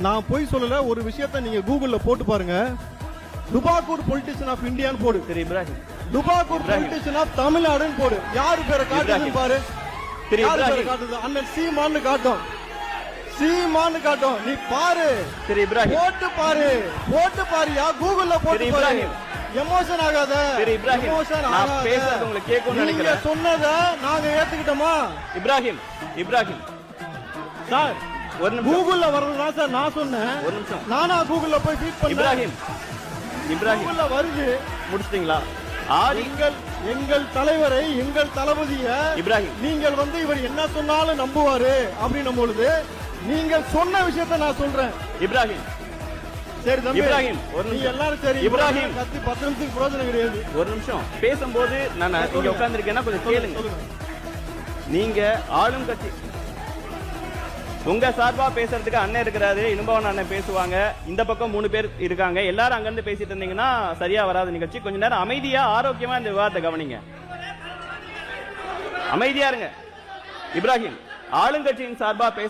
நான் போய் சொல்லல, ஒரு விஷயத்தை நீங்க கூகுள்ல போட்டு பாருங்க. டுபாக்கூர் பொலிட்டிஷியன் ஆஃப் இந்தியான்னு போடு. திரு இப்ராஹிம். டுபாக்கூர் பொலிட்டிஷியன் ஆஃப் தமிழ்நாடுன்னு போடு. யாரு பேரை காட்டுதுன்னு பாரு. திரு யாரு பேரை இப்ராஹிம். காட்டுது? அண்ணன் சீமான்னு காட்டும். சீமான்னு காட்டும். நீ பாரு. திரு இப்ராஹிம். போட்டு பாரு. போட்டு பாருயா. கூகுள்ல போட்டு திரு பாரு. இப்ராஹிம். எமோஷன் ஆகாத. திரு இப்ராஹிம். எமோஷன் நான் ஆகாத. பேசுறது உங்களுக்கு கேட்கும்னு நீங்க நினைக்கிறேன். சொன்னதை நாங்க ஏத்துக்கிட்டோமா? இப்ராஹிம். இப்ராஹிம். சார், ஒரு நிமிஷம். கூகுள்ல வர்றதுதான் சார் நான் சொன்னேன். ஒரு நிமிஷம். நானா கூகுள்ல போய் ஃபீட் பண்ணேன். இப்ராஹிம். இப்ராஹிம். கூகுள்ல வருது. முடிச்சிட்டீங்களா? எங்கள் தலைவரை, எங்கள் தளபதிய இப்ராஹிம். நீங்கள் இவர் என்ன சொன்னாலும் நம்புவாரு அப்படின்னும் பொழுது நீங்கள் சொன்ன விஷயத்தை நான் சொல்றேன். இப்ராஹிம். சரி தம்பி. இப்ராஹிம். நீங்க எல்லாரும் சரி. இப்ராஹிம். கத்தி 10 நிமிஷத்துக்கு பிரயோஜனம் கிடையாது. ஒரு நிமிஷம். பேசும்போது நான் இங்க உட்கார்ந்திருக்கேன்னா கொஞ்சம் கேளுங்க. நீங்க ஆளும் கட்சி உங்க சார்பா பேசுறதுக்கு அண்ணன் இருக்கிறாரு, இன்பவன் அண்ணன் பேசுவாங்க, இந்த பக்கம் 3 பேர் இருக்காங்க, எல்லாரும் அங்கிருந்து பேசிட்டு இருந்தீங்கன்னா சரியா வராத நிகழ்ச்சி. கொஞ்ச நேரம் அமைதியா ஆரோக்கியமா இந்த விவாதத்தை கவனிங்க. அமைதியா இருங்க. இப்ராஹிம், ஆளுங்கட்சியின் சார்பா பேச